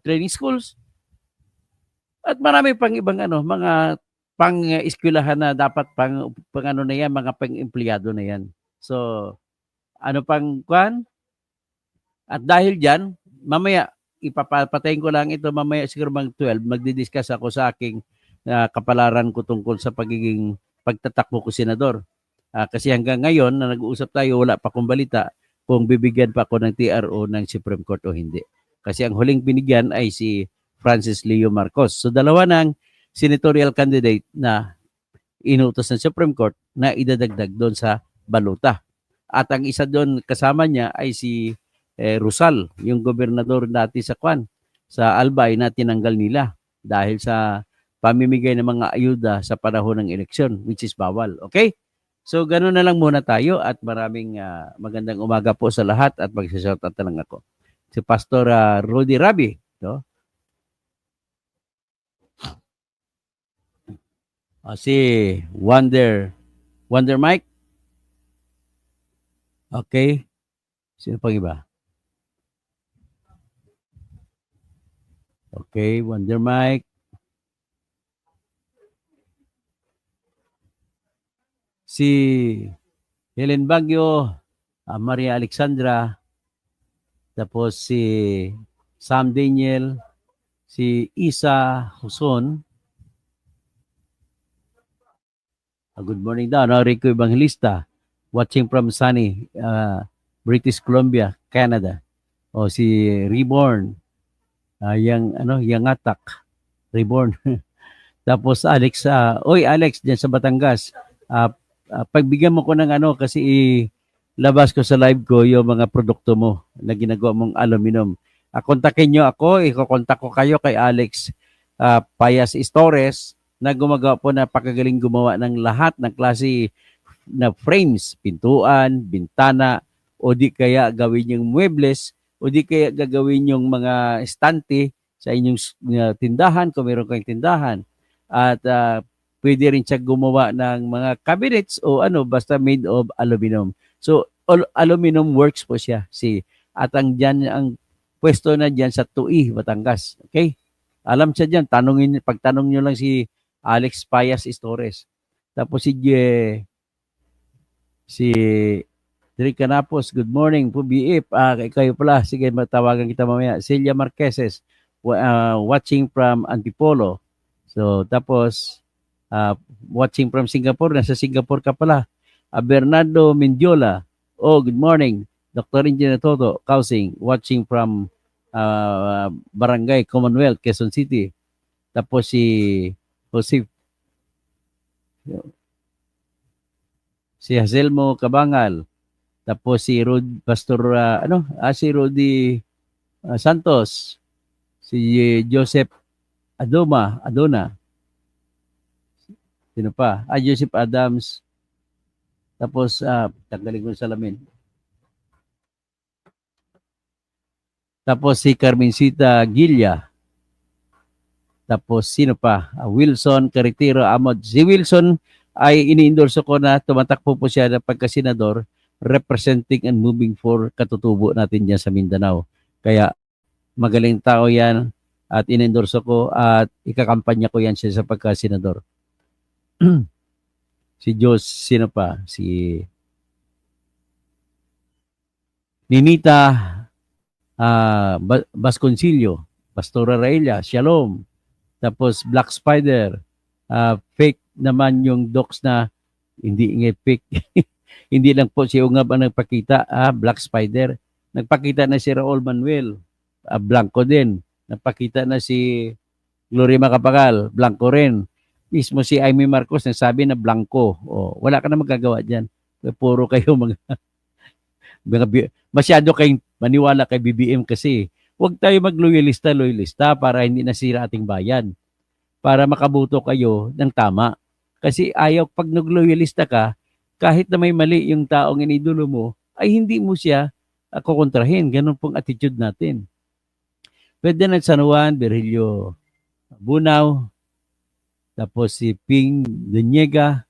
Training Schools, at marami pang ibang mga pang-eskwelahan na dapat pang ano na yan, mga pang-empleyado na yan. So, ano pang kwan? At dahil dyan, mamaya, ipapatayin ko lang ito mamaya siguro mga 12, magdi-discuss ako sa aking kapalaran ko tungkol sa pagtatakbo ko senador. Kasi hanggang ngayon na nag-uusap tayo, wala pa akong balita kung bibigyan pa ako ng TRO ng Supreme Court o hindi. Kasi ang huling binigyan ay si Francis Leo Marcos. So dalawa ng senatorial candidate na inutos ng Supreme Court na idadagdag doon sa baluta. At ang isa doon kasama niya ay si Rusal, yung gobernador dati sa sa Albay na tinanggal nila dahil sa pamimigay ng mga ayuda sa panahon ng eleksyon, which is bawal. Okay? So, gano'n na lang muna tayo at maraming magandang umaga po sa lahat at mag-shoutout na lang ako. Si Pastor Rudy Rabi. No? Si Wonder Mike. Okay. Sino pang iba? Okay, Wonder Mike. Si Helen Baguio, Maria Alexandra, tapos si Sam Daniel, si Isa Huson. Good morning daw, Rico Evangelista, watching from sunny British Columbia, Canada. O si Reborn, yang atak, Reborn. Tapos Alex, Alex dyan sa Batangas, pagbigyan mo ko ng kasi ilabas ko sa live ko yung mga produkto mo na ginagawa mong aluminum. Kontakin nyo ako, ikokontak ko kayo kay Alex Payas Stores na gumagawa po, napakagaling gumawa ng lahat ng klase na frames, pintuan, bintana, o di kaya gawin yung muebles, o di kaya gagawin yung mga estante sa inyong tindahan kung meron kayong tindahan. At pwede rin siya gumawa ng mga cabinets o basta made of aluminum. So, aluminum works po siya. At ang pwesto na dyan sa Tui, Batangas. Okay? Alam siya dyan. Pagtanong nyo lang si Alex Payas Stores. Tapos si Rick Canapos, good morning po, BF. Kayo pala. Sige, matawagan kita mamaya. Celia Marqueses, watching from Antipolo. So, tapos, watching from Singapore, nasa Singapore ka pala. Bernardo Mendiola, good morning. Dr. Engineer Toto, Kausing, watching from Barangay Commonwealth, Quezon City. Tapos si Joseph, si Hazelmo Cabangal. Tapos si Pastor, si Rudy Santos. Si Joseph Adona. Sino pa? Joseph Adams. Tapos, tanggalin ko yung salamin. Tapos si Carmencita Gilya. Tapos sino pa? Wilson Carretero Amod. Si Wilson ay ini-endorse ko na tumatakbo po siya na pagkasenador, representing and moving for katutubo natin dyan sa Mindanao. Kaya magaling tao yan at in-endorse ko at ikakampanya ko yan siya sa pagkasenador. Si Jos, sino pa? Si Ninita Basconcillo, Pastora Raelia, Shalom. Tapos Black Spider, fake naman yung docs na hindi fake. Hindi lang po si Ungab ang nagpakita, Black Spider. Nagpakita na si Raul Manuel, blanco din. Nagpakita na si Gloria Macapagal, blanco rin. Mismo si Amy Marcos nagsabi na blanco. Wala ka na magagawa dyan. Puro kayo masyado kayong maniwala kay BBM kasi. Huwag tayo mag-loyalista para hindi nasira ating bayan. Para makaboto kayo ng tama. Kasi pag nag-loyalista ka, kahit na may mali yung taong inidulo mo, ay hindi mo siya kukontrahin. Ganun pong attitude natin. Pwede na San Juan, Berhelio, Bunao, Tapos si Ping Dunyega,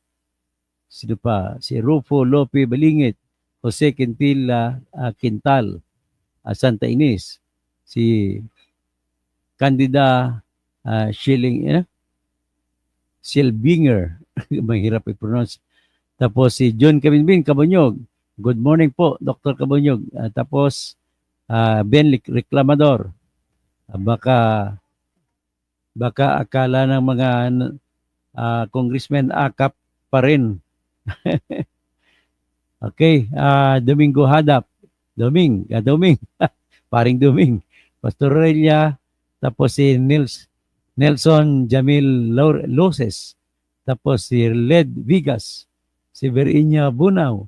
sino pa? Si Rufo Lope Balingit, Jose Quintila Quintal, Santa Ines, si Candida Schilbinger, mahirap i-pronounce. Tapos si John Caminbin Cabonyog, good morning po, Dr. Cabonyog. Tapos Ben Reclamador, baka akala ng mga congressman akap pa rin. Okay, Domingo Hadap, Doming, paring Doming, Pastor Aurelia, tapos si Nelson Jamil Loses, tapos si Led Vigas, si Verinya Bunaw,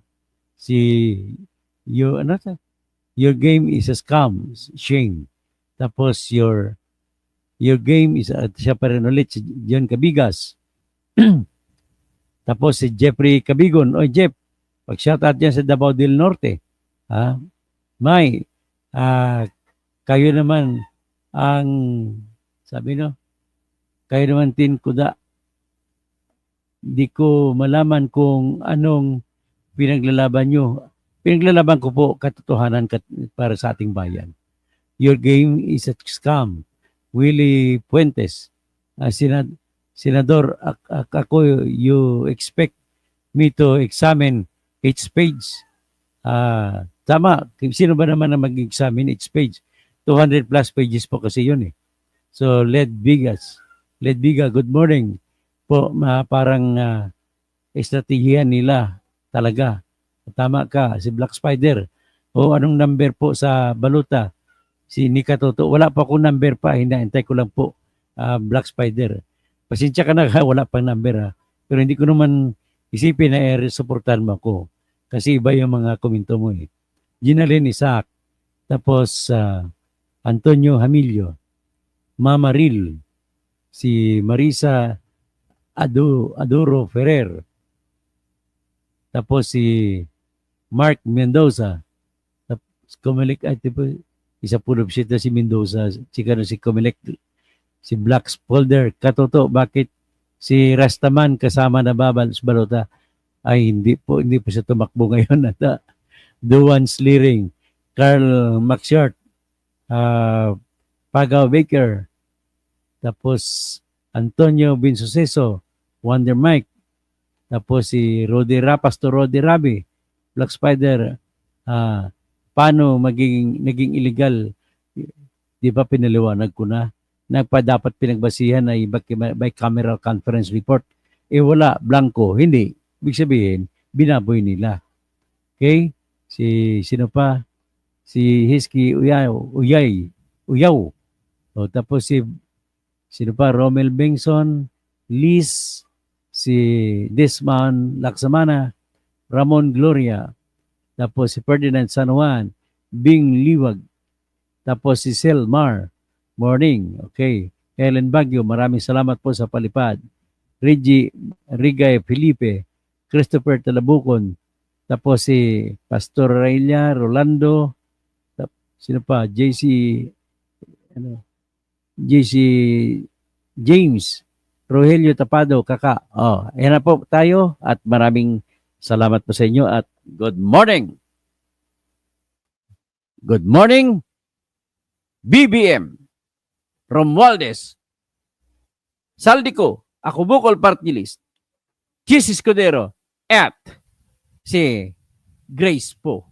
si your game is a scam, Shane. Tapos your game is siya pa rin ulit, si John Cabigas. Tapos si Jeffrey Cabigon, oy Jeff, pag-shoutout dyan sa Davao del Norte. May, kayo naman ang, sabi no, kayo naman tin kuda. Di ko malaman kung anong pinaglalaban nyo. Pinaglalaban ko po katotohanan para sa ating bayan. Your game is a scam. Willie Puentes, Senador, ako, you expect me to examine each page. Tama, sino ba naman na mag-examine each page? 200 plus pages po kasi yun eh. So, Led Biga, good morning po. Parang estratehiya nila talaga. Tama ka, si Black Spider. O anong number po sa baluta? Si Nika Toto. Wala pa akong number pa. Hintay ko lang po. Black Spider. Pasensya ka na, wala pang number ha. Pero hindi ko naman isipin na supportan mo ako. Kasi iba yung mga komento mo eh. Ginalyn Isaac. Tapos Antonio Hamilio. Mama Ril. Si Marisa Aduro Ferrer. Tapos si Mark Mendoza. Tapos Comelec, isa pulog siya si Mendoza. Si Comelec, si Black Spolder. Katoto, bakit si Rastaman kasama na babal sa balota? Ay, hindi po siya tumakbo ngayon. At Duan Sliring, Carl Maxshart, Pagaw Baker, tapos Antonio Binsuceso, Wonder Mike, tapos si Pastor Rodi Rabi, Black Spider, paano naging illegal? Di ba pinaliwanag ko na? Dapat pinagbasihan ay bicameral conference report. Wala, blanco, hindi. Ibig sabihin, binaboy nila. Okay? Sino pa? Si Hiski Uyaw. O, tapos sino pa? Romel Bengson, Liz, si Desmond Laksamana, Ramon Gloria, tapos si Ferdinand San Juan, Bing Liwag, tapos si Selmar, morning, okay. Helen Baguio, maraming salamat po sa palipad. Rigay Felipe, Christopher Talabukon, tapos si Pastor Railia Rolando, sino pa? JC James, Rogelio Tapado, Kaka. Ayan na po tayo at maraming salamat po sa inyo at good morning. Good morning, BBM, Romualdez, Saldico, ako Bukol Party List, Chis Escudero, at si Grace po.